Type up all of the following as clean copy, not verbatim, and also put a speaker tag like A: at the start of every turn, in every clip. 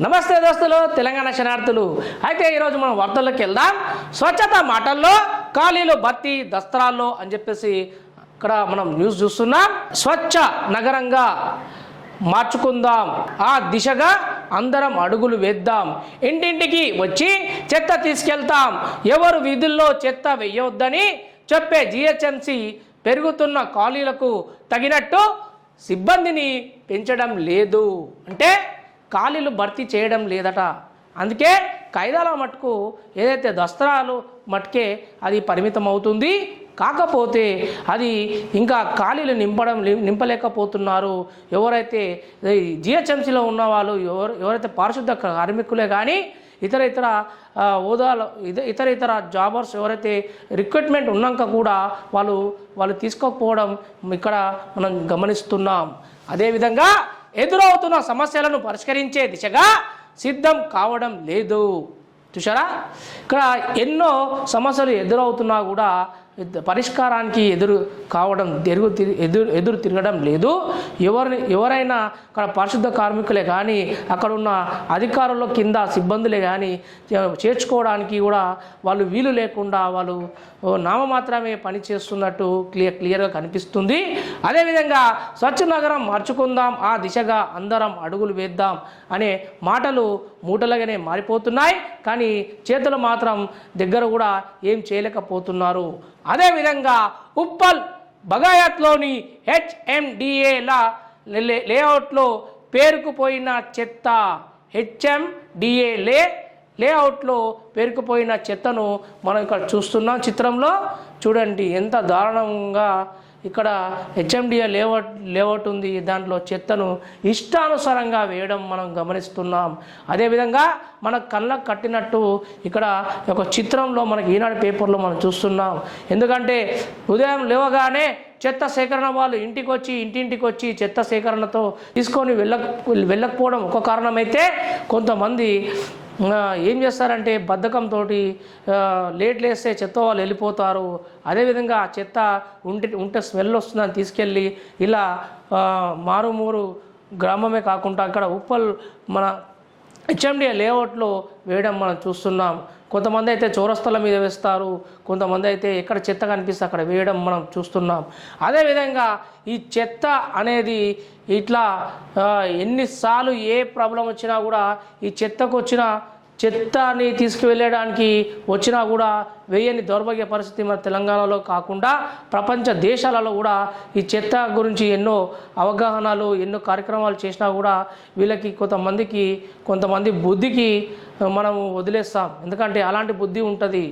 A: నమస్తే దోస్తులు, తెలంగాణ శరణార్థులు. అయితే ఈరోజు మనం వార్తల్లోకి వెళ్దాం. స్వచ్ఛత మాటల్లో ఖాళీలు భర్తీ దస్త్రాల్లో అని చెప్పేసి ఇక్కడ మనం న్యూస్ చూస్తున్నాం. స్వచ్ఛ నగరంగా మార్చుకుందాం, ఆ దిశగా అందరం అడుగులు వేద్దాం, ఇంటింటికి వచ్చి చెత్త తీసుకెళ్తాం, ఎవరు వీధుల్లో చెత్త వేయవద్దని చెప్పే జిహెచ్ఎంసి పెరుగుతున్న ఖాళీలకు తగినట్టు సిబ్బందిని పెంచడం లేదు, అంటే ఖాళీలు భర్తీ చేయడం లేదట. అందుకే ఖైదాల మటుకు ఏదైతే దస్త్రాలు మటుకే అది పరిమితం అవుతుంది. కాకపోతే అది ఇంకా ఖాళీలు నింపలేకపోతున్నారు. ఎవరైతే జిహెచ్ఎంసీలో ఉన్న వాళ్ళు ఎవరైతే పారిశుద్ధ కార్మికులే కానీ ఇతర హోదాలో ఇతర జాబర్స్ ఎవరైతే రిక్రూట్మెంట్ ఉన్నాక కూడా వాళ్ళు తీసుకోకపోవడం ఇక్కడ మనం గమనిస్తున్నాం. అదేవిధంగా ఎదురవుతున్న సమస్యలను పరిష్కరించే దిశగా సిద్ధం కావడం లేదు. చూసారా, ఇక్కడ ఎన్నో సమస్యలు ఎదురవుతున్నా కూడా పరిష్కారానికి ఎదురు తిరగడం లేదు. ఎవరైనా అక్కడ పరిశుద్ధ కార్మికులే కానీ అక్కడ ఉన్న అధికారుల కింద సిబ్బందులే కానీ చేర్చుకోవడానికి కూడా వాళ్ళు వీలు లేకుండా వాళ్ళు నామమాత్రమే పనిచేస్తున్నట్టు క్లియర్గా కనిపిస్తుంది. అదేవిధంగా స్వచ్ఛ నగరం మార్చుకుందాం, ఆ దిశగా అందరం అడుగులు వేద్దాం అనే మాటలు మూటలుగానే మారిపోతున్నాయి. కానీ చేతులు మాత్రం దగ్గర కూడా ఏం చేయలేకపోతున్నారు. అదేవిధంగా ఉప్పల్ బగాయత్లోని హెచ్ఎండిఏల లేఅవుట్లో పేరుకుపోయిన చెత్త, హెచ్ఎండిఏ లేఅవుట్లో పేరుకుపోయిన చెత్తను మనం ఇక్కడ చూస్తున్నాం. చిత్రంలో చూడండి ఎంత దారుణంగా ఇక్కడ హెచ్ఎండిఏ లేఅవుట్ ఉంది. దాంట్లో చెత్తను ఇష్టానుసారంగా వేయడం మనం గమనిస్తున్నాం. అదేవిధంగా మన కళ్ళకు కట్టినట్టు ఇక్కడ ఒక చిత్రంలో మనకి ఈనాడు పేపర్లో మనం చూస్తున్నాం. ఎందుకంటే ఉదయం లేవగానే చెత్త సేకరణ వాళ్ళు ఇంటింటికి వచ్చి చెత్త సేకరణతో తీసుకొని వెళ్ళకపోవడం ఒక కారణమైతే, కొంతమంది ఏం చేస్తారంటే బద్ధకంతో లేట్ లేస్తే చెత్త వాళ్ళు వెళ్ళిపోతారు. అదేవిధంగా చెత్త ఉంటే స్మెల్ వస్తుందని తీసుకెళ్ళి ఇలా మారుమూరు గ్రామమే కాకుండా అక్కడ ఉప్పల్ మన హెచ్ఎండిఏ లేఅవుట్లో వేయడం మనం చూస్తున్నాం. కొంతమంది అయితే చౌరస్తల మీద వేస్తారు, కొంతమంది అయితే ఎక్కడ చెత్త కనిపిస్తే అక్కడ వేయడం మనం చూస్తున్నాం. అదేవిధంగా ఈ చెత్త అనేది ఇట్లా ఎన్నిసార్లు ఏ ప్రాబ్లం వచ్చినా కూడా ఈ చెత్తని తీసుకువెళ్ళడానికి వచ్చినా కూడా వేయని దౌర్భాగ్య పరిస్థితి మన తెలంగాణలో కాకుండా ప్రపంచ దేశాలలో కూడా ఈ చెత్త గురించి ఎన్నో అవగాహనలు ఎన్నో కార్యక్రమాలు చేసినా కూడా వీళ్ళకి కొంతమంది బుద్ధికి మనం వదిలేస్తాం. ఎందుకంటే అలాంటి బుద్ధి ఉంటుంది.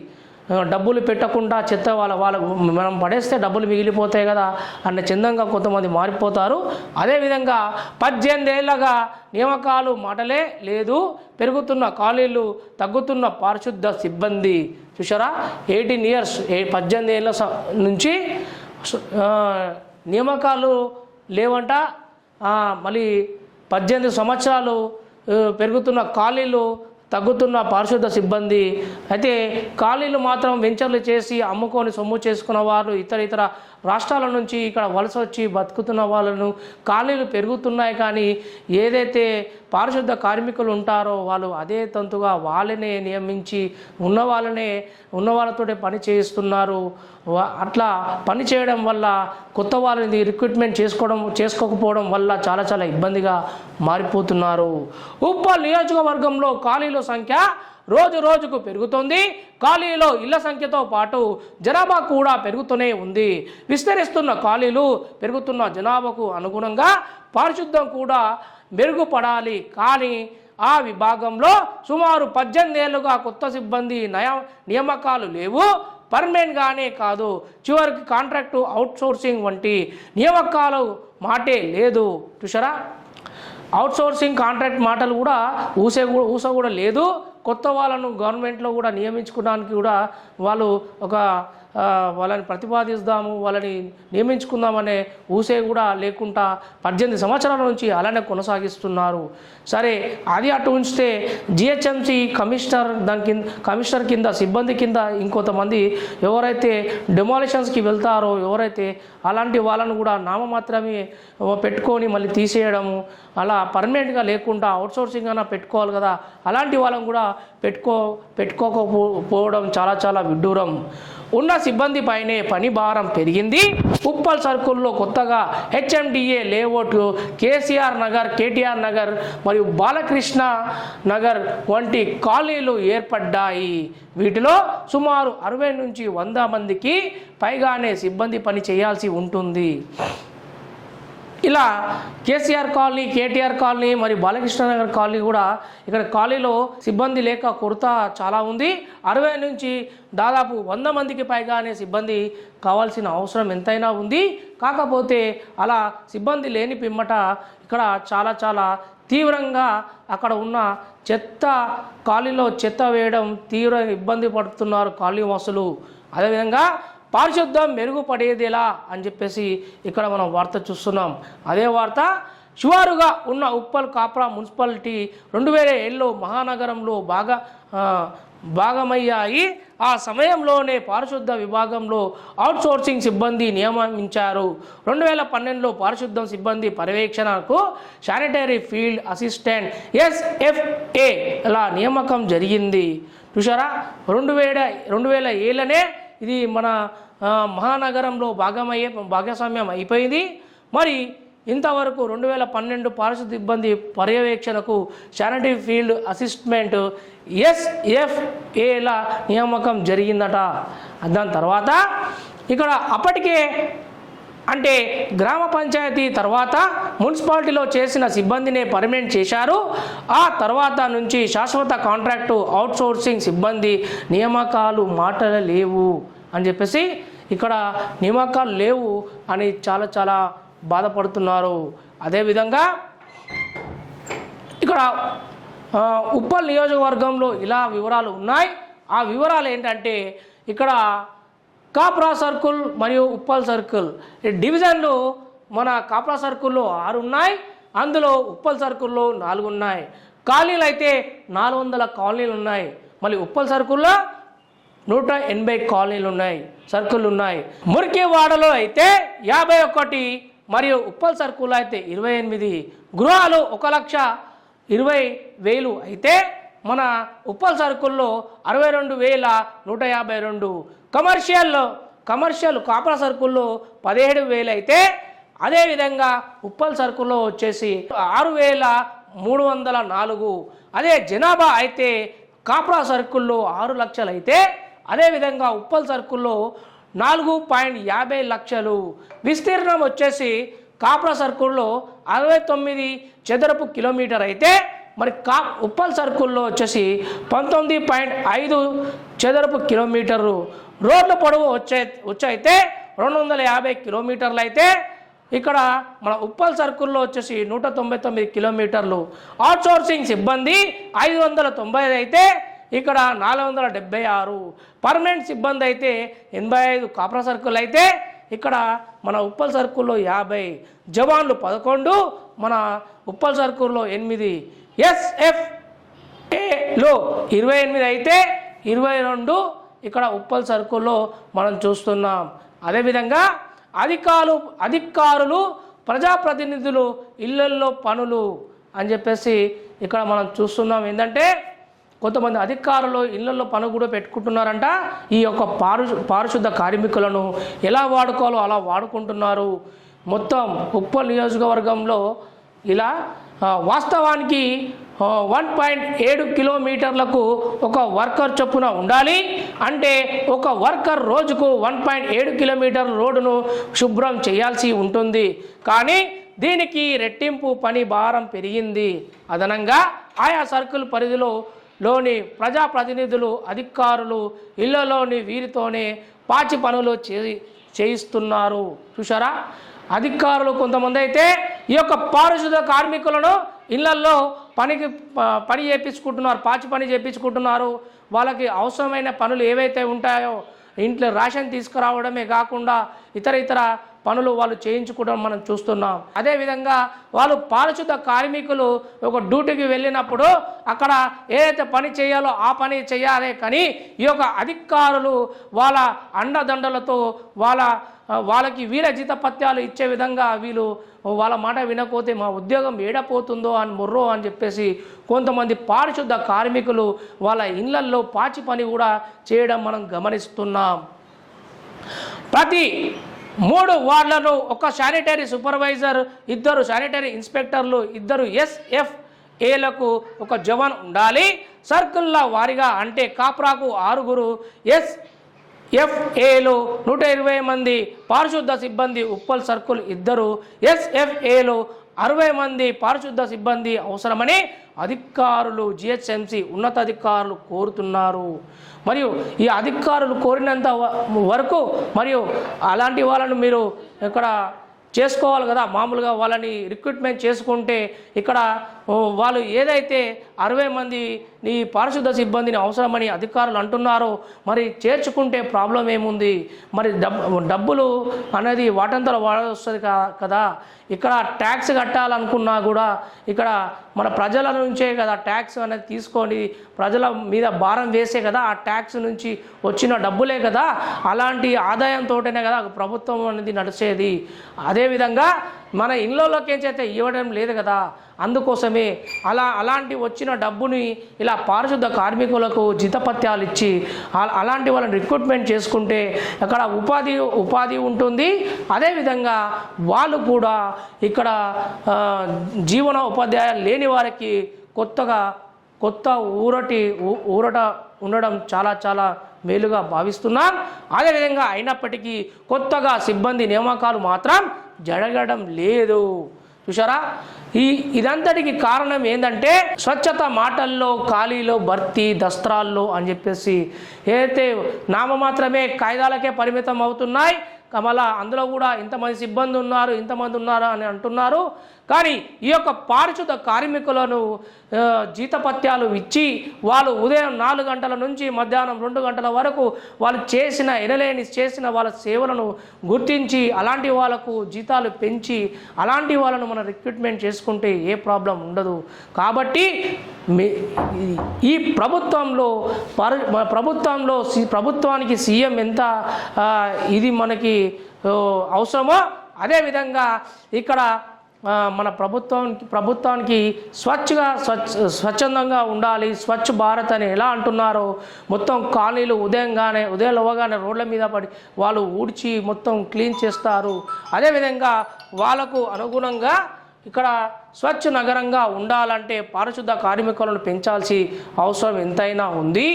A: డబ్బులు పెట్టకుండా చెత్త వాళ్ళ మనం పడేస్తే డబ్బులు మిగిలిపోతాయి కదా అన్న చందంగా కొంతమంది మారిపోతారు. అదేవిధంగా 18 ఏళ్ళగా నియామకాలు మాటలే లేదు, పెరుగుతున్న ఖాళీలు, తగ్గుతున్న పారిశుద్ధ సిబ్బంది. చూసారా, 18 ఇయర్స్ 18 ఏళ్ళ నుంచి నియామకాలు లేవంట. మళ్ళీ 18 సంవత్సరాలు పెరుగుతున్న ఖాళీలు, తగ్గుతున్న పారిశుద్ధ సిబ్బంది. అయితే ఖాళీలు మాత్రం వెంచర్లు చేసి అమ్ముకొని సొమ్ము చేసుకున్న వారు ఇతర రాష్ట్రాల నుంచి ఇక్కడ వలస వచ్చి బతుకుతున్న వాళ్ళను ఖాళీలు పెరుగుతున్నాయి. కానీ ఏదైతే పారిశుద్ధ కార్మికులు ఉంటారో వాళ్ళు అదే తంతుగా వాళ్ళనే నియమించి ఉన్న వాళ్ళతోటే పని చేయిస్తున్నారు. అట్లా పని చేయడం వల్ల కొత్త వాళ్ళని రిక్రూట్మెంట్ చేసుకోకపోవడం వల్ల చాలా ఇబ్బందిగా మారిపోతున్నారు. ఉప్పల్ నియోజకవర్గంలో ఖాళీల సంఖ్య రోజుకు పెరుగుతోంది. ఖాళీలో ఇళ్ల సంఖ్యతో పాటు జనాభా కూడా పెరుగుతూనే ఉంది. విస్తరిస్తున్న ఖాళీలు, పెరుగుతున్న జనాభాకు అనుగుణంగా పారిశుద్ధం కూడా మెరుగుపడాలి. కానీ ఆ విభాగంలో సుమారు 18 ఏళ్లుగా కొత్త సిబ్బంది నియామకాలు లేవు. పర్మనెంట్గానే కాదు, చివరికి కాంట్రాక్టు, అవుట్సోర్సింగ్ వంటి నియామకాలు మాటే లేదు. చూసారా, అవుట్సోర్సింగ్ కాంట్రాక్ట్ మాటలు కూడా ఊస కూడా లేదు. కొత్త వాళ్ళను గవర్నమెంట్లో కూడా నియమించుకోవడానికి కూడా వాళ్ళు ఒక వాళ్ళని ప్రతిపాదిస్తాము, వాళ్ళని నియమించుకుందామనే ఊసే కూడా లేకుండా 18 సంవత్సరాల నుంచి అలానే కొనసాగిస్తున్నారు. సరే, అది అటు ఉంచితే జిహెచ్ఎంసి కమిషనర్ కింద సిబ్బంది కింద ఇంకొంతమంది ఎవరైతే డెమాలిషన్స్కి వెళ్తారో ఎవరైతే అలాంటి వాళ్ళను కూడా నామమాత్రమే పెట్టుకొని మళ్ళీ తీసేయడము, అలా పర్మనెంట్గా లేకుండా అవుట్సోర్సింగ్ అయినా పెట్టుకోవాలి కదా, అలాంటి వాళ్ళని కూడా పెట్టుకోకపోవడం చాలా చాలా విడ్డూరం. ఉన్న సిబ్బంది పైనే పని భారం పెరిగింది. ఉప్పల్ సర్కిల్లో కొత్తగా హెచ్ఎండిఏ లేఅవుట్, కేసీఆర్ నగర్, కేటీఆర్ నగర్ మరియు బాలకృష్ణ నగర్ వంటి కాలనీలు ఏర్పడ్డాయి. వీటిలో సుమారు 60 నుంచి 100 మందికి పైగానే సిబ్బంది పని చేయాల్సి ఉంటుంది. ఇలా కేసీఆర్ కాలనీ, కేటీఆర్ కాలనీ మరియు బాలకృష్ణ నగర్ కాలనీ కూడా ఇక్కడ కాలనీలో సిబ్బంది లేక కొరత చాలా ఉంది. 60 నుంచి దాదాపు 100 మందికి పైగానే సిబ్బంది కావాల్సిన అవసరం ఎంతైనా ఉంది. కాకపోతే అలా సిబ్బంది లేని పిమ్మట ఇక్కడ చాలా చాలా తీవ్రంగా అక్కడ ఉన్న కాలనీలో చెత్త వేయడం తీవ్ర ఇబ్బంది పడుతున్నారు కాలనీ వాసులు. అదేవిధంగా పారిశుద్ధ్యం మెరుగుపడేదేలా అని చెప్పేసి ఇక్కడ మనం వార్త చూస్తున్నాం. అదే వార్త శివారుగా ఉన్న ఉప్పల్ కాప్రా మున్సిపాలిటీ 2007లో మహానగరంలో భాగమయ్యాయి. ఆ సమయంలోనే పారిశుద్ధ విభాగంలో అవుట్సోర్సింగ్ సిబ్బంది నియమించారు. 2012లో పారిశుద్ధం సిబ్బంది పర్యవేక్షణకు శానిటరీ ఫీల్డ్ అసిస్టెంట్ SFA నియామకం జరిగింది. చూసారా, 2007లోనే ఇది మన మహానగరంలో భాగస్వామ్యం అయిపోయింది. మరి ఇంతవరకు 2012 పారిశుద్ధ సిబ్బంది పర్యవేక్షణకు శానిటరీ ఫీల్డ్ అసిస్టెంట్ SFA నియామకం జరిగిందట. దాని తర్వాత ఇక్కడ అప్పటికే అంటే గ్రామ పంచాయతీ తర్వాత మున్సిపాలిటీలో చేసిన సిబ్బందినే పర్మనెంట్ చేశారు. ఆ తర్వాత నుంచి శాశ్వత కాంట్రాక్టు అవుట్సోర్సింగ్ సిబ్బంది నియామకాలు మాటలు లేవు అని చెప్పేసి ఇక్కడ నియామకాలు లేవు అని చాలా చాలా బాధపడుతున్నారు. అదేవిధంగా ఇక్కడ ఉప్పల్ నియోజకవర్గంలో ఇలా వివరాలు ఉన్నాయి. ఆ వివరాలు ఏంటంటే ఇక్కడ కాప్రా సర్కిల్ మరియు ఉప్పల్ సర్కిల్ డివిజన్లు మన కాప్రా సర్కిల్లో 6 ఉన్నాయి. అందులో ఉప్పల్ సర్కిల్లో 4 ఉన్నాయి. కాలనీలు అయితే 400 కాలనీలు ఉన్నాయి. మళ్ళీ ఉప్పల్ సర్కిల్లో 180 కాలనీలు ఉన్నాయి, సర్కిల్ ఉన్నాయి. మురికివాడలో అయితే 51 మరియు ఉప్పల్ సర్కిల్లో అయితే 28 గృహాలు 1,20,000 అయితే మన ఉప్పల్ సర్కిల్లో 62,152. కమర్షియల్ కాప్రా సర్కిల్లో 17,000 అయితే అదేవిధంగా ఉప్పల్ సర్కిల్లో వచ్చేసి 6,304. అదే జనాభా అయితే కాప్రా సర్కిల్లో 6 లక్షలు అయితే అదేవిధంగా ఉప్పల్ సర్కిల్లో 4.50 లక్షలు. విస్తీర్ణం వచ్చేసి కాప్రా సర్కిల్లో 69 చదరపు కిలోమీటర్ అయితే మరి ఉప్పల్ సర్కిల్లో వచ్చేసి 19.5 చదరపు కిలోమీటర్లు. రోడ్ల పొడవు వచ్చైతే 250 కిలోమీటర్లు అయితే ఇక్కడ మన ఉప్పల్ సర్కిల్లో వచ్చేసి 199 కిలోమీటర్లు. అవుట్సోర్సింగ్ సిబ్బంది 590 అయితే ఇక్కడ 476. పర్మనెంట్ సిబ్బంది అయితే 85. కాప్రా సర్కిల్ అయితే ఇక్కడ మన ఉప్పల్ సర్కిల్లో 50. జవాన్లు 11 మన ఉప్పల్ సర్కిల్లో 8. SFAలో 28 అయితే 22 ఇక్కడ ఉప్పల్ సర్కిల్లో మనం చూస్తున్నాం. అదేవిధంగా అధికారులు ప్రజాప్రతినిధులు ఇళ్లల్లో పనులు అని చెప్పేసి ఇక్కడ మనం చూస్తున్నాం. ఏంటంటే కొంతమంది అధికారులు ఇళ్లలో పని కూడా పెట్టుకుంటున్నారంట. ఈ యొక్క పారిశుద్ధ కార్మికులను ఎలా వాడుకోవాలో అలా వాడుకుంటున్నారు. మొత్తం ఉప్పల్ నియోజకవర్గంలో ఇలా వాస్తవానికి 1.7 కిలోమీటర్లకు ఒక వర్కర్ చొప్పున ఉండాలి. అంటే ఒక వర్కర్ రోజుకు 1.7 కిలోమీటర్ల రోడ్డును శుభ్రం చేయాల్సి ఉంటుంది. కానీ దీనికి రెట్టింపు పని భారం పెరిగింది. అదనంగా ఆయా సర్కిల్ పరిధిలోని ప్రజాప్రతినిధులు అధికారులు ఇళ్లలోని వీరితోనే పాచి పనులు చేయిస్తున్నారు. చూసారా, అధికారులు కొంతమంది అయితే ఈ యొక్క పారిశుద్ధ కార్మికులను ఇళ్లల్లో పని చేయించుకుంటున్నారు, పాచి పని చేయించుకుంటున్నారు. వాళ్ళకి అవసరమైన పనులు ఏవైతే ఉంటాయో ఇంట్లో రేషన్ తీసుకురావడమే కాకుండా ఇతర పనులు వాళ్ళు చేయించుకోవడం మనం చూస్తున్నాం. అదేవిధంగా వాళ్ళు పారిశుద్ధ కార్మికులు ఒక డ్యూటీకి వెళ్ళినప్పుడు అక్కడ ఏదైతే పని చేయాలో ఆ పని చేయాలి. కానీ ఈ యొక్క అధికారులు వాళ్ళ అండదండలతో వాళ్ళకి వీళ్ళ జీతపత్యాలు ఇచ్చే విధంగా వీళ్ళు వాళ్ళ మాట వినకపోతే మా ఉద్యోగం ఏడపోతుందో అని మొర్రో అని చెప్పేసి కొంతమంది పారిశుద్ధ కార్మికులు వాళ్ళ ఇళ్లల్లో పాచి పని కూడా చేయడం మనం గమనిస్తున్నాం. ప్రతి 3 వార్డులను ఒక శానిటరీ సూపర్వైజర్, 2 శానిటరీ ఇన్స్పెక్టర్లు, 2 SFAలకు ఒక జవాన్ ఉండాలి. సర్కిల్ల వారీగా అంటే కాప్రాకు 6 SFAలు 120 మంది పారిశుద్ధ సిబ్బంది, ఉప్పల్ సర్కిల్ 2 SFAలు 60 మంది పారిశుద్ధ సిబ్బంది అవసరమని అధికారులు GHMC ఉన్నతాధికారులు కోరుతున్నారు. మరియు ఈ అధికారులు కోరినంత వరకు మరియు అలాంటి వాళ్ళను మీరు ఇక్కడ చేసుకోవాలి కదా. మామూలుగా వాళ్ళని రిక్రూట్మెంట్ చేసుకుంటే ఇక్కడ వాళ్ళు ఏదైతే 60 మంది ఈ పారిశుద్ధ సిబ్బందిని అవసరమని అధికారులు అంటున్నారో మరి చేర్చుకుంటే ప్రాబ్లం ఏముంది? మరి డబ్బులు అనేది వాటంతర వస్తుంది కదా. ఇక్కడ ట్యాక్స్ కట్టాలనుకున్నా కూడా ఇక్కడ మన ప్రజల నుంచే కదా ట్యాక్స్ అనేది తీసుకొని ప్రజల మీద భారం వేసే కదా ఆ ట్యాక్స్ నుంచి వచ్చిన డబ్బులే కదా. అలాంటి ఆదాయంతోటనే కదా ప్రభుత్వం అనేది నడిచేది. అదేవిధంగా మన ఇళ్ళలోకి అయితే ఇవ్వడం లేదు కదా. అందుకోసమే అలాంటి వచ్చిన డబ్బుని ఇలా పారిశుద్ధ కార్మికులకు జీతపత్యాలు ఇచ్చి అలాంటి వాళ్ళని రిక్రూట్మెంట్ చేసుకుంటే అక్కడ ఉపాధి ఉంటుంది. అదేవిధంగా వాళ్ళు కూడా ఇక్కడ జీవన ఉపాధ్యాయులు లేని వారికి కొత్త ఊరట ఉండడం చాలా మేలుగా భావిస్తున్నాం. అదేవిధంగా అయినప్పటికీ కొత్తగా సిబ్బంది నియామకాలు మాత్రం జరగడం లేదు. చూసారా, ఇదంతటికి కారణం ఏంటంటే స్వచ్ఛత మాటల్లో, ఖాళీలో, భర్తీ, దస్త్రాల్లో అని చెప్పేసి ఏదైతే నామమాత్రమే కాయిదాలకే పరిమితం అవుతున్నాయి. మళ్ళా అందులో కూడా ఇంతమంది సిబ్బంది ఉన్నారు, ఇంతమంది ఉన్నారు అని అంటున్నారు. కానీ ఈ యొక్క పారిశుద్ధ కార్మికులను జీతపత్యాలు ఇచ్చి వాళ్ళు ఉదయం 4 గంటల నుంచి మధ్యాహ్నం 2 గంటల వరకు వాళ్ళు చేసిన వాళ్ళ సేవలను గుర్తించి అలాంటి వాళ్ళకు జీతాలు పెంచి అలాంటి వాళ్ళను మనం రిక్రూట్మెంట్ చేసుకుంటే ఏ ప్రాబ్లం ఉండదు. కాబట్టి ఈ ప్రభుత్వానికి సీఎం ఎంత ఇది మనకి అవసరమో అదేవిధంగా ఇక్కడ మన ప్రభుత్వానికి స్వచ్ఛందంగా ఉండాలి. స్వచ్ఛ భారత్ అని ఎలా అంటున్నారో మొత్తం కాలనీలు ఉదయం లేవగానే రోడ్ల మీద పడి వాళ్ళు ఊడ్చి మొత్తం క్లీన్ చేస్తారు. అదేవిధంగా వాళ్ళకు అనుగుణంగా ఇక్కడ స్వచ్ఛ నగరంగా ఉండాలంటే పారిశుద్ధ కార్మికులను పెంచాల్సి అవసరం ఎంతైనా ఉంది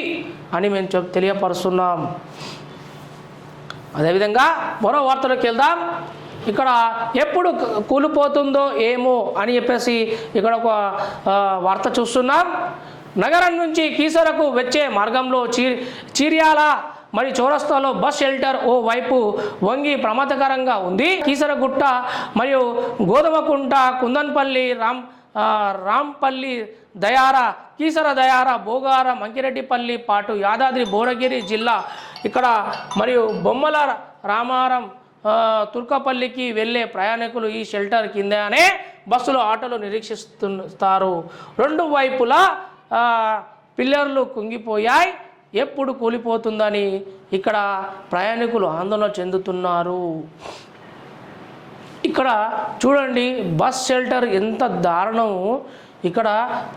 A: అని మేము తెలియపరుస్తున్నాం. అదేవిధంగా మరో వార్తలోకి వెళ్దాం. ఇక్కడ ఎప్పుడు కూలిపోతుందో ఏమో అని చెప్పేసి ఇక్కడ ఒక వార్త చూస్తున్నాం. నగరం నుంచి కీసరకు వచ్చే మార్గంలో చీర్యాల మరి చౌరస్తాలో బస్ షెల్టర్ ఓ వైపు వంగి ప్రమాదకరంగా ఉంది. కీసరగుట్ట మరియు గోధుమకుంట, కుందన్పల్లి, రాంపల్లి, దయార, కీసర దయార, బోగార, మంకిరెడ్డిపల్లి పాటు యాదాద్రి భువనగిరి జిల్లా ఇక్కడ మరియు బొమ్మల రామారం, తుర్కపల్లికి వెళ్ళే ప్రయాణికులు ఈ షెల్టర్ కిందనే బస్సులు, ఆటోలు నిరీక్షిస్తారు. 2 వైపులా పిల్లర్లు కుంగిపోయాయి. ఎప్పుడు కూలిపోతుందని ఇక్కడ ప్రయాణికులు ఆందోళన చెందుతున్నారు. ఇక్కడ చూడండి బస్ షెల్టర్ ఎంత దారుణం. ఇక్కడ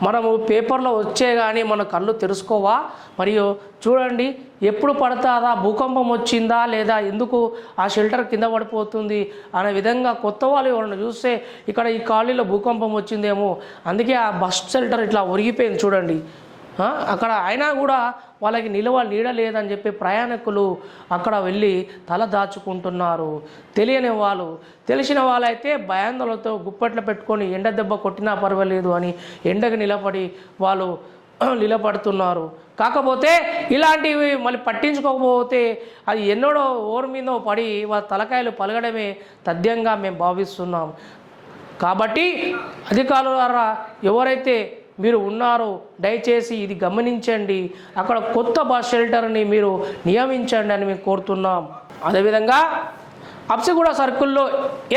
A: మనము పేపర్లో వచ్చే కానీ మన కళ్ళు తెరుచుకోవా? మరియు చూడండి ఎప్పుడు పడతాదా, భూకంపం వచ్చిందా లేదా, ఎందుకు ఆ షెల్టర్ కింద పడిపోతుంది అనే విధంగా కొత్త వాళ్ళు ఎవరైనా చూస్తే ఇక్కడ ఈ కాలనీలో భూకంపం వచ్చిందేమో అందుకే ఆ బస్ షెల్టర్ ఇట్లా ఒరిగిపోయింది చూడండి. అక్కడ అయినా కూడా వాళ్ళకి నీడ లేదని చెప్పి ప్రయాణికులు అక్కడ వెళ్ళి తల దాచుకుంటున్నారు. తెలియని వాళ్ళు, తెలిసిన వాళ్ళైతే భయాందోళనతో గుప్పట్లు పెట్టుకొని ఎండ దెబ్బ కొట్టినా పర్వాలేదు అని ఎండకు వాళ్ళు నిలబడుతున్నారు. కాకపోతే ఇలాంటివి మళ్ళీ పట్టించుకోకపోతే అది ఎన్నడో ఓరి మీద పడి వాళ్ళ తలకాయలు పలగడమే తథ్యంగా మేము భావిస్తున్నాం. కాబట్టి అధికారుల ద్వారా ఎవరైతే మీరు ఉన్నారు, దయచేసి ఇది గమనించండి, అక్కడ కొత్త బస్ షెల్టర్ని మీరు నియమించండి అని మేము కోరుతున్నాం. అదేవిధంగా అప్సిగూడ సర్కిల్లో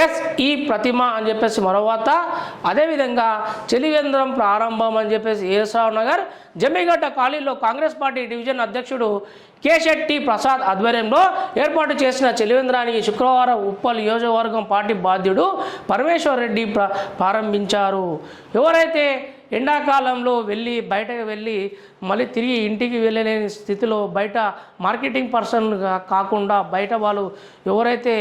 A: ఎస్ఈ ప్రతిమ అని చెప్పేసి మరోవాత, అదేవిధంగా చలివేంద్రం ప్రారంభం అని చెప్పేసి ఏసావ్ నగర్ జమ్మిగడ్డ కాలనీలో కాంగ్రెస్ పార్టీ డివిజన్ అధ్యక్షుడు కేశెట్టి ప్రసాద్ ఆధ్వర్యంలో ఏర్పాటు చేసిన చలివేంద్రానికి శుక్రవారం ఉప్పల్ నియోజకవర్గం పార్టీ బాధ్యుడు పరమేశ్వర్ రెడ్డి ప్రారంభించారు. ఎవరైతే ఎండాకాలంలో బయటకు వెళ్ళి మళ్ళీ తిరిగి ఇంటికి వెళ్ళలేని స్థితిలో బయట మార్కెటింగ్ పర్సన్ కాకుండా బయట వాళ్ళు ఎవరైతే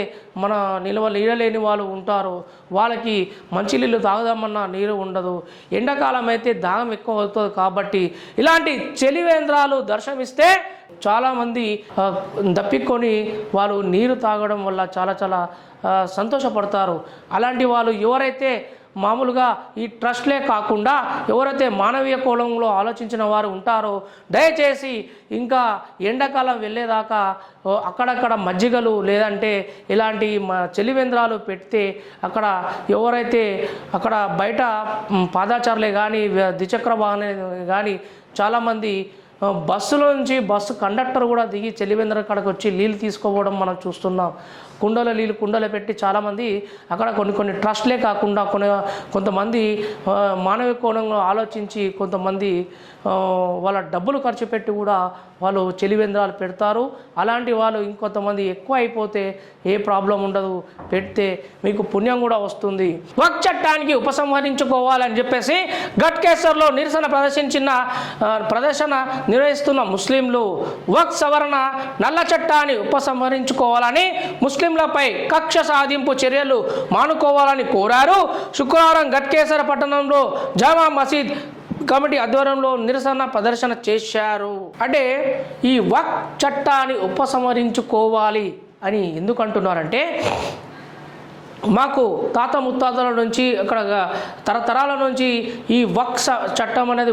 A: మన నీళ్ళలేని వాళ్ళు ఉంటారో వాళ్ళకి మంచినీళ్ళు తాగుదామన్నా నీరు ఉండదు, ఎండాకాలం అయితే దాహం ఎక్కువ అవుతుంది. కాబట్టి ఇలాంటి చలివేంద్రాలు దర్శనమిస్తే చాలామంది దప్పికొని వాళ్ళు నీరు తాగడం వల్ల చాలా సంతోషపడతారు. అలాంటి వాళ్ళు ఎవరైతే మామూలుగా ఈ ట్రస్ట్లే కాకుండా ఎవరైతే మానవీయ కోణంలో ఆలోచించిన వారు ఉంటారో దయచేసి ఇంకా ఎండాకాలం వెళ్ళేదాకా అక్కడక్కడ మజ్జిగలు లేదంటే ఇలాంటి చలివేంద్రాలు పెడితే అక్కడ ఎవరైతే అక్కడ బయట పాదాచారులే కానీ ద్విచక్ర వాహనం కానీ చాలామంది బస్సులో నుంచి బస్సు కండక్టర్ కూడా దిగి చలివేంద్రం కాడకు వచ్చి నీళ్ళు తీసుకోవడం మనం చూస్తున్నాం. కుండలు పెట్టి చాలామంది అక్కడ కొన్ని ట్రస్ట్లే కాకుండా కొంతమంది మానవ కోణంలో ఆలోచించి కొంతమంది వాళ్ళ డబ్బులు ఖర్చు పెట్టి కూడా వాళ్ళు చలివేంద్రాలు పెడతారు. అలాంటి వాళ్ళు ఇంకొంతమంది ఎక్కువ అయిపోతే ఏ ప్రాబ్లం ఉండదు, పెడితే మీకు పుణ్యం కూడా వస్తుంది. వక్ఫ్ చట్టానికి ఉపసంహరించుకోవాలని చెప్పేసి ఘట్కేసర్లో ప్రదర్శన నిర్వహిస్తున్న ముస్లింలు వక్ఫ్ సవరణ నల్ల చట్టాన్ని ఉపసంహరించుకోవాలని ముస్లింలపై కక్ష సాధింపు చర్యలు మానుకోవాలని కోరారు. శుక్రవారం ఘట్కేసర్ పట్టణంలో జామా మసీద్ కమిటీ ఆధ్వర్యంలో నిరసన ప్రదర్శన చేశారు. అంటే ఈ వక్ఫ్ చట్టాన్ని ఉపసంహరించుకోవాలి అని ఎందుకు అంటున్నారంటే మాకు తాత ముత్తాతల నుంచి అక్కడ తరతరాల నుంచి ఈ వక్ఫ్ చట్టం అనేది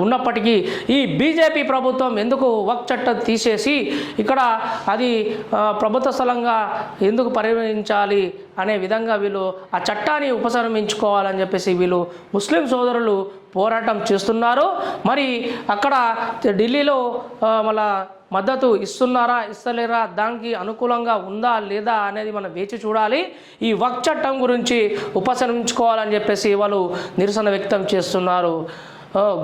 A: ఉన్నప్పటికీ ఈ బీజేపీ ప్రభుత్వం ఎందుకు వక్ఫ్ చట్టం తీసేసి ఇక్కడ అది ప్రభుత్వ స్థలంగా ఎందుకు పరిగణించాలి అనే విధంగా వీళ్ళు ఆ చట్టాన్ని ఉపసంహరించుకోవాలని చెప్పేసి వీళ్ళు ముస్లిం సోదరులు పోరాటం చేస్తున్నారు. మరి అక్కడ ఢిల్లీలో మళ్ళా మద్దతు ఇస్తున్నారా ఇస్తలేరా, దానికి అనుకూలంగా ఉందా లేదా అనేది మనం వేచి చూడాలి. ఈ వక్ఫ్ చట్టం గురించి ఉపసంహరించుకోవాలని చెప్పేసి వాళ్ళు నిరసన వ్యక్తం చేస్తున్నారు.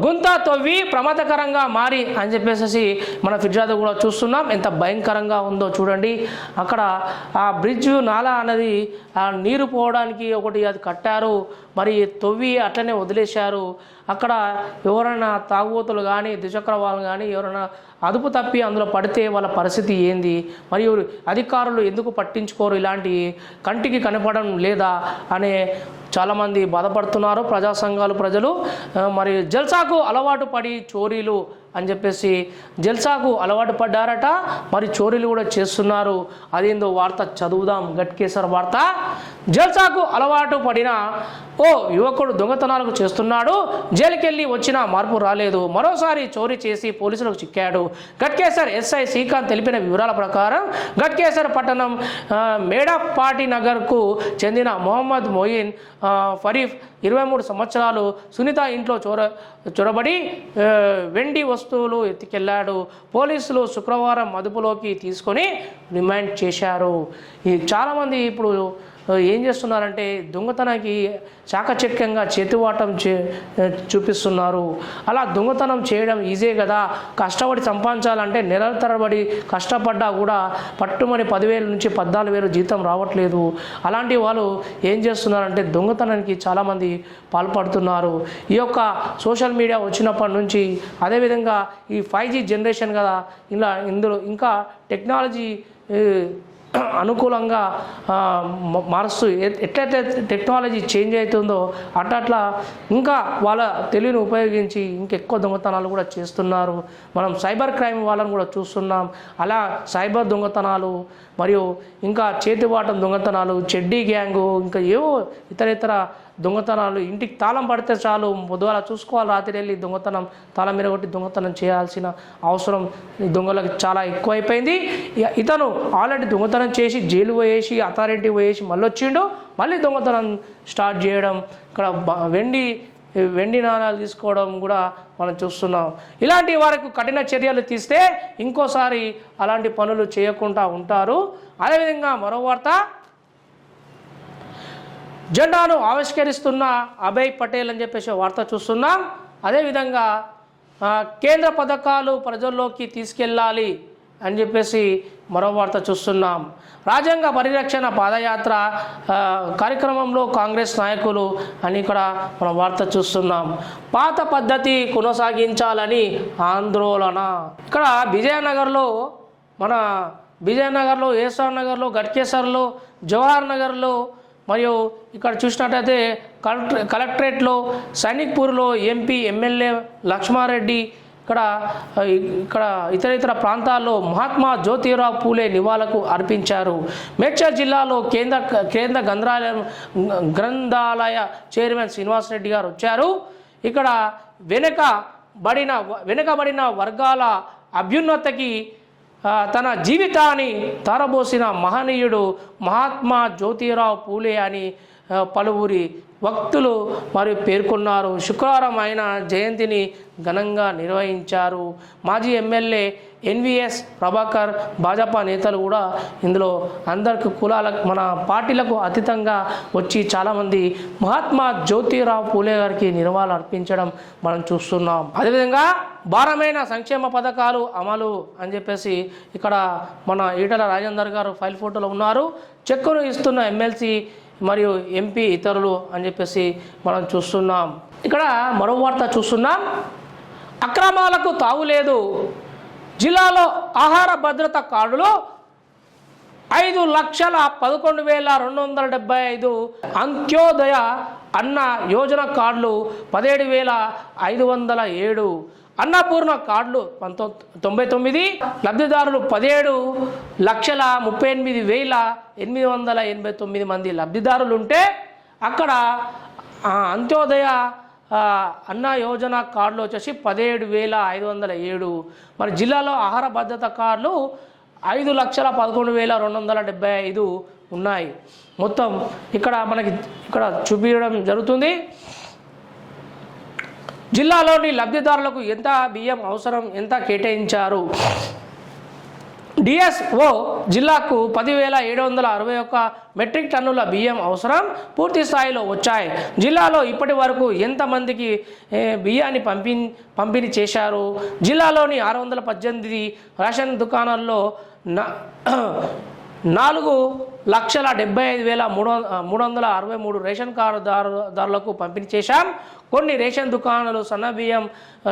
A: గుంత తవ్వి ప్రమాదకరంగా మారి అని చెప్పేసి మన ఫిర్యాదు కూడా చూస్తున్నాం. ఎంత భయంకరంగా ఉందో చూడండి. అక్కడ ఆ బ్రిడ్జ్ నాలా అనేది ఆ నీరు పోవడానికి ఒకటి అది కట్టారు, మరి తవ్వి అట్లనే వదిలేశారు. అక్కడ ఎవరైనా తాగుబోతులు కానీ ద్విచక్ర వాహనాలు కానీ ఎవరైనా అదుపు తప్పి అందులో పడితే వాళ్ళ పరిస్థితి ఏంది, మరియు అధికారులు ఎందుకు పట్టించుకోరు, ఇలాంటి కంటికి కనపడడం లేదా అనే చాలామంది బాధపడుతున్నారు ప్రజా సంఘాలు ప్రజలు. మరి జల్సాకు అలవాటు పడి చోరీలు అని చెప్పేసి జల్సాకు అలవాటు పడ్డారట, మరి చోరీలు కూడా చేస్తున్నారు. అదేందో వార్త చదువుదాం. ఘట్కేసర్ వార్త. జల్సాకు అలవాటు పడిన ఓ యువకుడు దొంగతనాలకు చేస్తున్నాడు, జైలుకెళ్ళి వచ్చినా మార్పు రాలేదు, మరోసారి చోరీ చేసి పోలీసులకు చిక్కాడు. ఘట్కేసర్ ఎస్ఐ శ్రీకాంత్ తెలిపిన వివరాల ప్రకారం ఘట్కేసర్ పట్టణం మేడపాటి నగర్కు చెందిన మొహమ్మద్ మొయిన్ ఫరీఫ్ 23 సంవత్సరాలు సునీత ఇంట్లో చొరబడి వెండి వస్తువులు ఎత్తుకెళ్లాడు. పోలీసులు శుక్రవారం అదుపులోకి తీసుకొని రిమాండ్ చేశారు. చాలామంది ఇప్పుడు ఏం చేస్తున్నారంటే దొంగతనానికి చాకచక్యంగా చేతివాటం చూపిస్తున్నారు. అలా దొంగతనం చేయడం ఈజీ కదా, కష్టపడి సంపాదించాలంటే నెలల తరబడి కష్టపడ్డా కూడా పట్టుమని 10,000 నుంచి 14,000 జీతం రావట్లేదు. అలాంటి వాళ్ళు ఏం చేస్తున్నారంటే దొంగతనానికి చాలామంది పాల్పడుతున్నారు. ఈ యొక్క సోషల్ మీడియా వచ్చినప్పటి నుంచి, అదేవిధంగా ఈ 5G జనరేషన్ కదా, ఇందులో ఇంకా టెక్నాలజీ అనుకూలంగా మారుస్తూ ఎట్లయితే టెక్నాలజీ చేంజ్ అవుతుందో అట్లా ఇంకా వాళ్ళ తెలివిని ఉపయోగించి ఇంకెక్కువ దొంగతనాలు కూడా చేస్తున్నారు. మనం సైబర్ క్రైమ్ వాళ్ళని కూడా చూస్తున్నాం. అలా సైబర్ దొంగతనాలు మరియు ఇంకా చేతివాటం దొంగతనాలు, చెడ్డీ గ్యాంగు, ఇంకా ఏవో ఇతర దొంగతనాలు. ఇంటికి తాళం పడితే చాలు పొద్దుగాల చూసుకోవాలి, రాత్రి వెళ్ళి దొంగతనం తాళం మీద కొట్టి దొంగతనం చేయాల్సిన అవసరం దొంగలకు చాలా ఎక్కువైపోయింది. ఇతను ఆల్రెడీ దొంగతనం చేసి జైలు పోయేసి అథారిటీ పోయేసి మళ్ళీ వచ్చిండు, మళ్ళీ దొంగతనం స్టార్ట్ చేయడం. ఇక్కడ వెండి వెండి నాణాలు తీసుకోవడం కూడా మనం చూస్తున్నాం. ఇలాంటి వారికి కఠిన చర్యలు తీస్తే ఇంకోసారి అలాంటి పనులు చేయకుండా ఉంటారు. అదేవిధంగా మరో వార్త, జెండాను ఆవిష్కరిస్తున్న అభయ్ పటేల్ అని చెప్పేసి వార్త చూస్తున్నాం. అదేవిధంగా కేంద్ర పథకాలు ప్రజల్లోకి తీసుకెళ్ళాలి అని చెప్పేసి మరో వార్త చూస్తున్నాం. రాజ్యాంగ పరిరక్షణ పాదయాత్ర కార్యక్రమంలో కాంగ్రెస్ నాయకులు అని ఇక్కడ మనం వార్త చూస్తున్నాం. పాత పద్ధతి కొనసాగించాలని ఆందోళన. ఇక్కడ విజయనగర్లో ఏస్ఆర్ నగర్లో గట్కేసర్లో జవహర్ నగర్లో మరియు ఇక్కడ చూసినట్టయితే కలెక్టరేట్లో సైనిక్పూర్లో ఎంపీ ఎమ్మెల్యే లక్ష్మారెడ్డి ఇక్కడ ఇతర ప్రాంతాల్లో మహాత్మా జ్యోతిరావు పూలే నివాళులు అర్పించారు. మేడ్చల్ జిల్లాలో కేంద్ర గ్రంథాలయ చైర్మన్ శ్రీనివాసరెడ్డి గారు వచ్చారు. ఇక్కడ వెనుకబడిన వర్గాల అభ్యున్నతికి తన జీవితాన్ని తారబోసిన మహనీయుడు మహాత్మా జ్యోతిరావు పూలే అని పలువురి వక్తులు మరియు పేర్కొన్నారు. శుక్రవారం ఆయన జయంతిని ఘనంగా నిర్వహించారు. మాజీ ఎమ్మెల్యే ఎన్విఎస్ ప్రభాకర్, భాజపా నేతలు కూడా ఇందులో అందరికి మన పార్టీలకు అతీతంగా వచ్చి చాలామంది మహాత్మా జ్యోతిరావు పూలే గారికి నివాళులు అర్పించడం మనం చూస్తున్నాం. అదేవిధంగా భారమైన సంక్షేమ పథకాలు అమలు అని చెప్పేసి ఇక్కడ మన ఈటల రాజేందర్ గారు ఫైల్ ఫోటోలో ఉన్నారు. చెక్కును ఇస్తున్న ఎమ్మెల్సీ మరియు ఎంపీ ఇతరులు అని చెప్పేసి మనం చూస్తున్నాం. ఇక్కడ మరో వార్త చూస్తున్నాం. అక్రమాలకు తావులేదు, జిల్లాలో ఆహార భద్రత కార్డులు 5,11,275 అంత్యోదయ అన్న యోజన కార్డులు 17,507, అన్నపూర్ణ కార్డులు 99, లబ్ధిదారులు 17,38,889 మంది లబ్ధిదారులు ఉంటే అక్కడ అంత్యోదయ అన్న యోజన కార్డులు వచ్చేసి 17,507. మరి జిల్లాలో ఆహార భద్రత కార్డులు 5,11,275 ఉన్నాయి. మొత్తం ఇక్కడ మనకి చూపించడం జరుగుతుంది. జిల్లాలోని లబ్ధిదారులకు ఎంత బియ్యం అవసరం, ఎంత కేటాయించారు. డిఎస్ఓ జిల్లాకు 10,761 మెట్రిక్ టన్నుల బియ్యం అవసరం పూర్తి స్థాయిలో వచ్చాయి. జిల్లాలో ఇప్పటి వరకు ఎంతమందికి బియ్యాన్ని పంపిణీ చేశారు. జిల్లాలోని 618 రేషన్ దుకాణాల్లో 4,75,363 రేషన్ కార్డుదారులకు పంపిణీ చేశాం. కొన్ని రేషన్ దుకాణాలు సన్న బియ్యం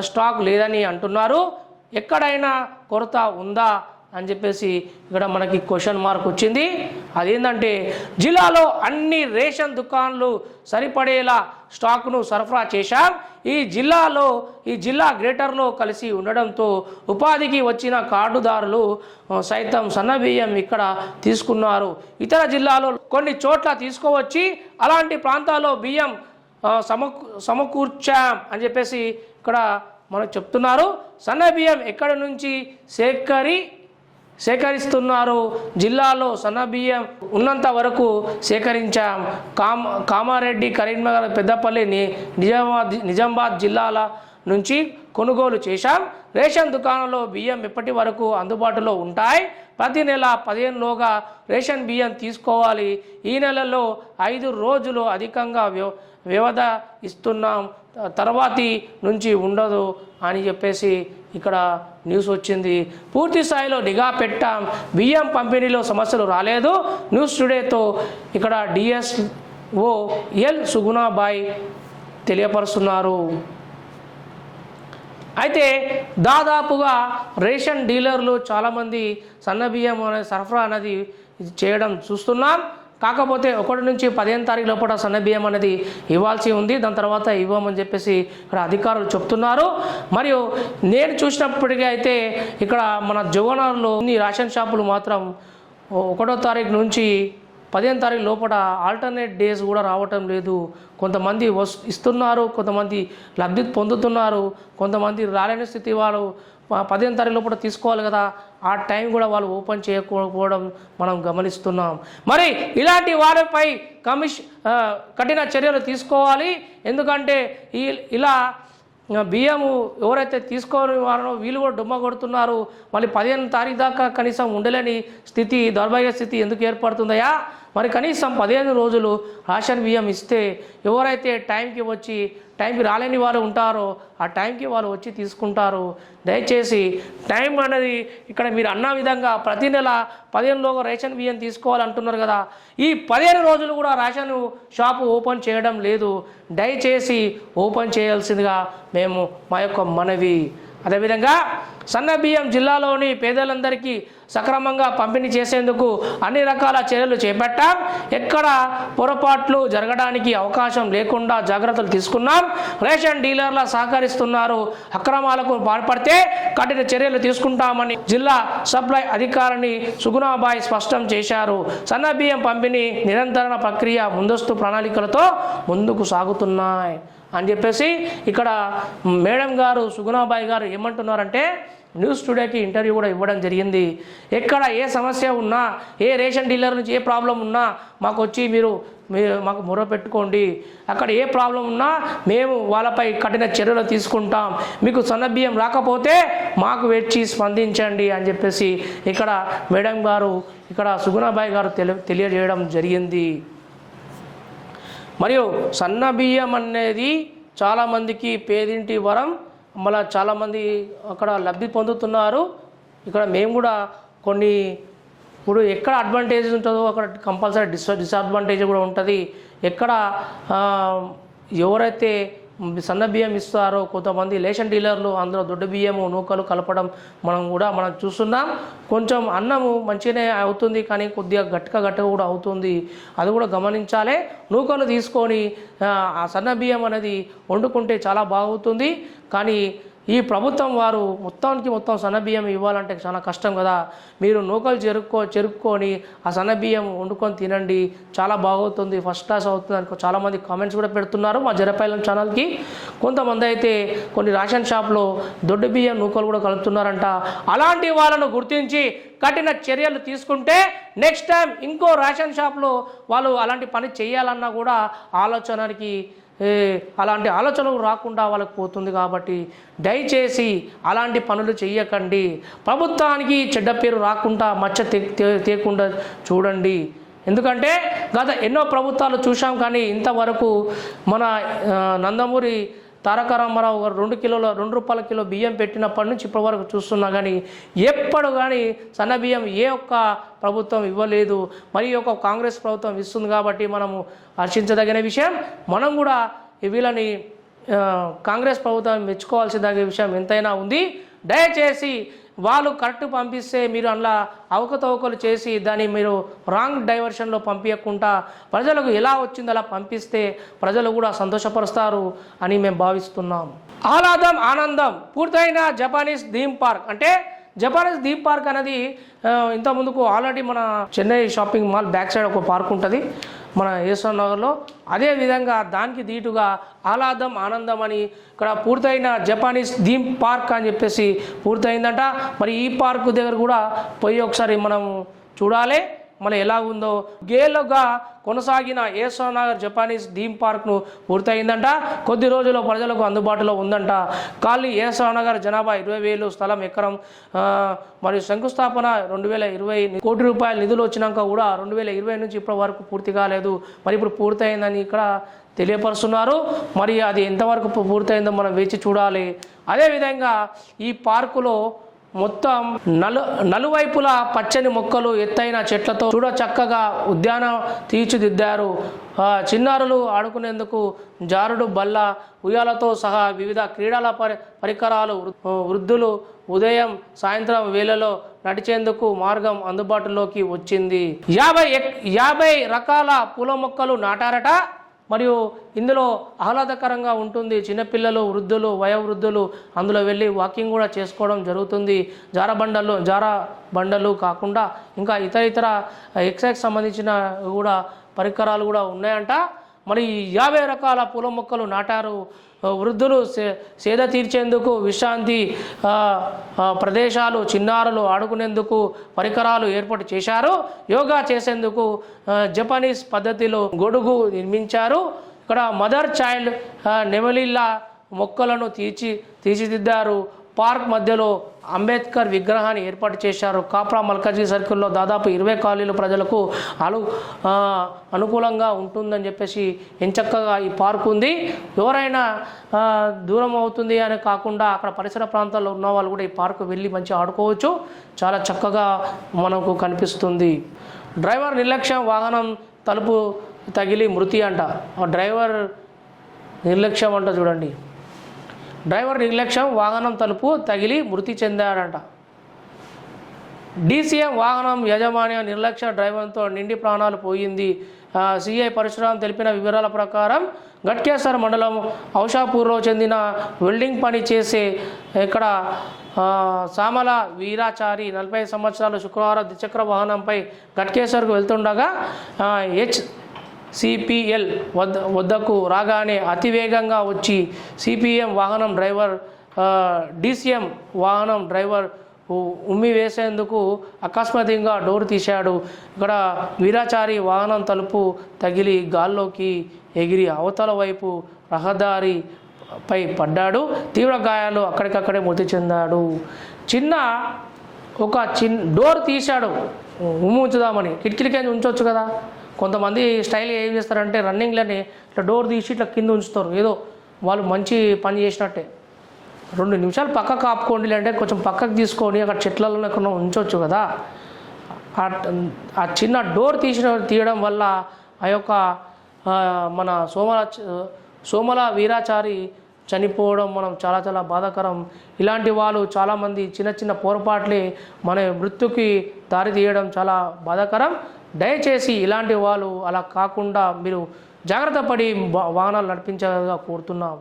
A: స్టాక్ లేదని అంటున్నారు. ఎక్కడైనా కొరత ఉందా అని చెప్పేసి ఇక్కడ మనకి క్వశ్చన్ మార్క్ వచ్చింది. అదేంటంటే జిల్లాలో అన్ని రేషన్ దుకాణాలు సరిపడేలా స్టాక్ను సరఫరా చేశాం. ఈ జిల్లా గ్రేటర్లో కలిసి ఉండడంతో ఉపాధికి వచ్చిన కార్డుదారులు సైతం సన్నబియ్యం ఇక్కడ తీసుకున్నారు. ఇతర జిల్లాలో కొన్ని చోట్ల తీసుకోవచ్చి అలాంటి ప్రాంతాల్లో బియ్యం సమకూర్చాం అని చెప్పేసి ఇక్కడ మనకు చెప్తున్నారు. సన్న బియ్యం ఎక్కడి నుంచి సేకరిస్తున్నారు. జిల్లాలో సన్నబియ్యం ఉన్నంత వరకు సేకరించాం. కామారెడ్డి, కరీంనగర్, పెద్దపల్లి, నిజామాబాద్ జిల్లాల నుంచి కొనుగోలు చేశాం. రేషన్ దుకాణంలో బియ్యం ఎప్పటి వరకు అందుబాటులో ఉంటాయి. ప్రతి నెల 15లోగా రేషన్ బియ్యం తీసుకోవాలి. ఈ నెలలో 5 రోజులు అధికంగా వ్యవధి ఇస్తున్నాం, తర్వాతి నుంచి ఉండదు అని చెప్పేసి ఇక్కడ న్యూస్ వచ్చింది. పూర్తి స్థాయిలో నిఘా పెట్టాం. బియ్యం పంపిణీలో సమస్యలు రాలేదు. న్యూస్ టుడేతో ఇక్కడ డిఎస్ఓ ఎల్ సుగుణాబాయ్ తెలియపరుస్తున్నారు. అయితే దాదాపుగా రేషన్ డీలర్లు చాలామంది సన్నబియ్యం అనే సరఫరా అనేది చేయడం చూస్తున్నాం. కాకపోతే 1 నుంచి 15 తారీఖు లోపల సన్నబియ్యం అనేది ఇవ్వాల్సి ఉంది. దాని తర్వాత ఇవ్వమని చెప్పేసి ఇక్కడ అధికారులు చెప్తున్నారు. మరియు నేను చూసినప్పటికీ అయితే ఇక్కడ మన జగనార్లో రేషన్ షాపులు మాత్రం 1వ తారీఖు నుంచి 15 తారీఖు లోపల ఆల్టర్నేట్ డేస్ కూడా రావటం లేదు. కొంతమంది ఇస్తున్నారు, కొంతమంది లబ్ధి పొందుతున్నారు, కొంతమంది రాలేని స్థితి వాళ్ళు 15 తారీఖు లోపల తీసుకోవాలి కదా, ఆ టైం కూడా వాళ్ళు ఓపెన్ చేయకపోవడం మనం గమనిస్తున్నాం. మరి ఇలాంటి వారిపై కఠిన చర్యలు తీసుకోవాలి. ఎందుకంటే ఇలా బియ్యము ఎవరైతే తీసుకోని వారో వీళ్ళు కూడా డుమ్మ కొడుతున్నారు. మళ్ళీ 15 తారీఖు దాకా కనీసం ఉండలేని స్థితి, దౌర్భాగ్య స్థితి ఎందుకు ఏర్పడుతుందయా? మరి కనీసం 15 రోజులు రేషన్ బియ్యం ఇస్తే ఎవరైతే టైంకి రాలేని వారు ఉంటారో ఆ టైంకి వాళ్ళు వచ్చి తీసుకుంటారు. దయచేసి టైం అనేది ఇక్కడ మీరు అన్న విధంగా ప్రతి నెల 15లోగా రేషన్ బియ్యం తీసుకోవాలంటున్నారు కదా, ఈ 15 రోజులు కూడా రేషన్ షాపు ఓపెన్ చేయడం లేదు. దయచేసి ఓపెన్ చేయాల్సిందిగా మేము మా యొక్క మనవి. అదేవిధంగా సన్న బియ్యం జిల్లాలోని పేదలందరికీ సక్రమంగా పంపిణీ చేసేందుకు అన్ని రకాల చర్యలు చేపట్టాం. ఎక్కడ పొరపాట్లు జరగడానికి అవకాశం లేకుండా జాగ్రత్తలు తీసుకున్నాం. రేషన్ డీలర్ల సహకరిస్తున్నారు, అక్రమాలకు పాల్పడితే కఠిన చర్యలు తీసుకుంటామని జిల్లా సప్లై అధికారిని సుగుణాబాయి స్పష్టం చేశారు. సన్న బియ్యం పంపిణీ నిరంతర ప్రక్రియ ముందస్తు ప్రణాళికలతో ముందుకు సాగుతున్నాయి అని చెప్పేసి ఇక్కడ మేడం గారు సుగుణాబాయి గారు ఏమంటున్నారంటే న్యూస్ టుడేకి ఇంటర్వ్యూ కూడా ఇవ్వడం జరిగింది. ఎక్కడ ఏ సమస్య ఉన్నా, ఏ రేషన్ డీలర్ నుంచి ఏ ప్రాబ్లం ఉన్నా మాకు వచ్చి మీరు మాకు మొర పెట్టుకోండి. అక్కడ ఏ ప్రాబ్లం ఉన్నా మేము వాళ్ళపై కఠిన చర్యలు తీసుకుంటాం. మీకు సన్నబియ్యం రాకపోతే మాకు వచ్చి స్పందించండి అని చెప్పేసి ఇక్కడ మేడం గారు, ఇక్కడ సుగుణాబాయి గారు తెలియజేయడం జరిగింది. మరియు సన్న బియ్యం అనేది చాలామందికి పేదింటి వరం. మళ్ళీ చాలామంది అక్కడ లబ్ధి పొందుతున్నారు. ఇక్కడ మేము కూడా కొన్ని ఇప్పుడు ఎక్కడ అడ్వాంటేజ్ ఉంటుందో అక్కడ కంపల్సరీ డిసడ్వాంటేజ్ కూడా ఉంటుంది. ఎక్కడ ఎవరైతే సన్న బియ్యం ఇస్తారో కొంతమంది రేషన్ డీలర్లు అందులో దొడ్డు బియ్యము నూకలు కలపడం మనం చూస్తున్నాం. కొంచెం అన్నము మంచిగానే అవుతుంది, కానీ కొద్దిగా గట్టిగా కూడా అవుతుంది. అది కూడా గమనించాలి. నూకలు తీసుకొని ఆ సన్న బియ్యం అనేది వండుకుంటే చాలా బాగుంటుంది. కానీ ఈ ప్రభుత్వం వారు మొత్తం సన్నబియ్యం ఇవ్వాలంటే చాలా కష్టం కదా. మీరు నూకలు చెరుక్కొని ఆ సన్నబియ్యం వండుకొని తినండి, చాలా బాగుంటుంది, ఫస్ట్ క్లాస్ అవుతుంది అని చాలామంది కామెంట్స్ కూడా పెడుతున్నారు మా జరపైలం ఛానల్కి. కొంతమంది అయితే కొన్ని రేషన్ షాప్లో దొడ్డు బియ్యం నూకలు కూడా కలుపుతున్నారంట. అలాంటి వాళ్ళను గుర్తించి కఠిన చర్యలు తీసుకుంటే నెక్స్ట్ టైం ఇంకో రేషన్ షాప్లో వాళ్ళు అలాంటి పని చేయాలన్నా కూడా అలాంటి ఆలోచనలు రాకుండా వాళ్ళకి పోతుంది. కాబట్టి దయచేసి అలాంటి పనులు చెయ్యకండి. ప్రభుత్వానికి చెడ్డ పేరు రాకుండా మచ్చ తేకుండా చూడండి. ఎందుకంటే గత ఎన్నో ప్రభుత్వాలు చూసాం, కానీ ఇంతవరకు మన నందమూరి తారక రామారావు గారు 2 రూపాయల కిలో బియ్యం పెట్టినప్పటి నుంచి ఇప్పటి వరకు చూస్తున్నా, కానీ ఎప్పుడు కానీ సన్న బియ్యం ఏ ఒక్క ప్రభుత్వం ఇవ్వలేదు. మరి ఒక కాంగ్రెస్ ప్రభుత్వం ఇస్తుంది కాబట్టి మనము హర్షించదగిన విషయం. మనం కూడా వీళ్ళని కాంగ్రెస్ ప్రభుత్వం మెచ్చుకోవాల్సిన విషయం ఎంతైనా ఉంది. దయచేసి వాళ్ళు కరెక్ట్ పంపిస్తే మీరు అందులో అవకతవకలు చేసి దాన్ని మీరు రాంగ్ డైవర్షన్లో పంపించకుండా ప్రజలకు ఎలా వచ్చిందో అలా పంపిస్తే ప్రజలు కూడా సంతోషపరుస్తారు అని మేము భావిస్తున్నాం. ఆహ్లాదం ఆనందం పూర్తయిన జపానీస్ థీమ్ పార్క్. అంటే జపానీస్ థీమ్ పార్క్ అనేది ఇంత ముందుకు ఆల్రెడీ మన Chennai shopping mall back side ఒక పార్క్ ఉంటుంది మన యశ్వంత్ నగర్లో. అదేవిధంగా దానికి దీటుగా ఆహ్లాదం ఆనందం అని ఇక్కడ పూర్తయిన జపానీస్ థీమ్ పార్క్ అని చెప్పేసి పూర్తయిందంట. మరి ఈ పార్క్ దగ్గర కూడా పోయి ఒకసారి మనం చూడాలి మళ్ళీ ఎలా ఉందో. గేలుగా కొనసాగిన యశ్వంత్ నగర్ జపానీస్ థీమ్ పార్క్ను పూర్తయిందంట. కొద్ది రోజుల్లో ప్రజలకు అందుబాటులో ఉందంట. ఖాళీ యశ్వంత్ నగర్ జనాభా 20,000, స్థలం ఎకరం. మరియు శంకుస్థాపన 2020 కోటి రూపాయల నిధులు వచ్చినాక కూడా 2020 నుంచి ఇప్పటి వరకు పూర్తి కాలేదు. మరి ఇప్పుడు పూర్తయిందని ఇక్కడ తెలియపరుస్తున్నారు. మరి అది ఎంతవరకు పూర్తయిందో మనం వేచి చూడాలి. అదేవిధంగా ఈ పార్కులో మొత్తం నలువైపులా పచ్చని మొక్కలు, ఎత్తైన చెట్లతో చూడ చక్కగా ఉద్యానం తీర్చిదిద్దారు. చిన్నారులు ఆడుకునేందుకు జారుడు బల్ల, ఉయ్యాలతో సహా వివిధ క్రీడల పరికరాలు, వృద్ధులు ఉదయం సాయంత్రం వేళలో నడిచేందుకు మార్గం అందుబాటులోకి వచ్చింది. 50 రకాల పూల మొక్కలు నాటారట. మరియు ఇందులో ఆహ్లాదకరంగా ఉంటుంది. చిన్నపిల్లలు, వృద్ధులు, వయోవృద్ధులు అందులో వెళ్ళి వాకింగ్ కూడా చేసుకోవడం జరుగుతుంది. జారా బండలు కాకుండా ఇంకా ఇతర ఎక్సైజ్ సంబంధించిన కూడా పరికరాలు కూడా ఉన్నాయంట. మరి 50 రకాల పూల మొక్కలు నాటారు. వృద్ధులు సేద తీర్చేందుకు విశ్రాంతి ప్రదేశాలు, చిన్నారులు ఆడుకునేందుకు పరికరాలు ఏర్పాటు చేశారు. యోగా చేసేందుకు జపనీస్ పద్ధతిలో గొడుగు నిర్మించారు. ఇక్కడ మదర్ చైల్డ్ నెమలిళ్ళ మొక్కలను తీర్చిదిద్దారు. పార్క్ మధ్యలో అంబేద్కర్ విగ్రహాన్ని ఏర్పాటు చేశారు. కాప్రా మల్కాజీ సర్కిల్లో దాదాపు 20 కాలనీలు ప్రజలకు అనుకూలంగా ఉంటుందని చెప్పేసి ఎంచక్కగా ఈ పార్క్ ఉంది. ఎవరైనా దూరం అవుతుంది అని కాకుండా అక్కడ పరిసర ప్రాంతాల్లో ఉన్న వాళ్ళు కూడా ఈ పార్కు వెళ్ళి మంచిగా ఆడుకోవచ్చు. చాలా చక్కగా మనకు కనిపిస్తుంది. డ్రైవర్ నిర్లక్ష్యం, వాహనం తలుపు తగిలి మృతి అంట. డ్రైవర్ నిర్లక్ష్యం అంట చూడండి. డ్రైవర్ నిర్లక్ష్యం, వాహనం తలుపు తగిలి మృతి చెందాడంట. డీసీఎం వాహనం యజమాని నిర్లక్ష్య డ్రైవర్తో నిండి ప్రాణాలు పోయింది. సిఐ పరశురాం తెలిపిన వివరాల ప్రకారం ఘట్కేసర్ మండలం ఔషాపూర్లో చెందిన వెల్డింగ్ పని చేసే ఇక్కడ సామల వీరాచారి 40 సంవత్సరాలు శుక్రవారం ద్విచక్ర వాహనంపై ఘట్కేసర్కు వెళ్తుండగా సిపిఎల్ వద్దకు రాగానే అతివేగంగా వచ్చి సిపిఎం వాహనం డ్రైవర్ డీసీఎం వాహనం డ్రైవర్ ఉమ్మి వేసేందుకు అకస్మాత్తుగా డోర్ తీశాడు. ఇక్కడ వీరాచారి వాహనం తలుపు తగిలి గాల్లోకి ఎగిరి అవతల వైపు రహదారిపై పడ్డాడు. తీవ్ర గాయాలు, అక్కడికక్కడే మృతి చెందాడు. ఒక డోర్ తీశాడు ఉమ్మి ఉంచుదామని. కిటికీలకే ఉంచవచ్చు కదా. కొంతమంది స్టైల్ ఏం చేస్తారంటే రన్నింగ్లని ఇట్లా డోర్ తీసి ఇట్లా కింద ఉంచుతారు. ఏదో వాళ్ళు మంచి పని చేసినట్టే. 2 నిమిషాలు పక్కకు ఆపుకోండి, అంటే కొంచెం పక్కకు తీసుకొని అక్కడ చెట్లలో ఎక్కడ ఉంచవచ్చు కదా. ఆ చిన్న డోర్ తీయడం వల్ల ఆ యొక్క మన సోమల వీరాచారి చనిపోవడం మనం చాలా బాధాకరం. ఇలాంటి వాళ్ళు చాలామంది చిన్న పొరపాట్లే మన మృత్యుకి దారి తీయడం చాలా బాధాకరం. దయచేసి ఇలాంటి వాళ్ళు అలా కాకుండా మీరు జాగ్రత్త పడి వాహనాలు నడిపించాలని కోరుతున్నాం.